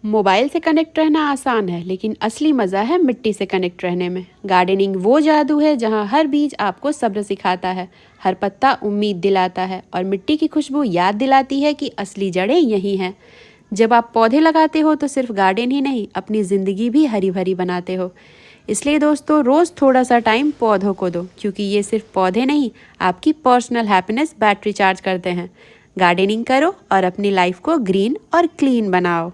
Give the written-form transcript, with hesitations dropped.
Mobile से connect रहना आसान है, लेकिन असली मज़ा है मिट्टी से कनेक्ट रहने में। गार्डनिंग वो जादू है जहाँ हर बीज आपको सब्र सिखाता है, हर पत्ता उम्मीद दिलाता है और मिट्टी की खुशबू याद दिलाती है कि असली जड़ें यहीं हैं। जब आप पौधे लगाते हो तो सिर्फ गार्डन ही नहीं, अपनी ज़िंदगी भी हरी भरी बनाते हो। इसलिए दोस्तों, रोज़ थोड़ा सा टाइम पौधों को दो, क्योंकि ये सिर्फ पौधे नहीं, आपकी पर्सनल हैप्पीनेस बैटरी चार्ज करते हैं। गार्डनिंग करो और अपनी लाइफ को ग्रीन और क्लीन बनाओ।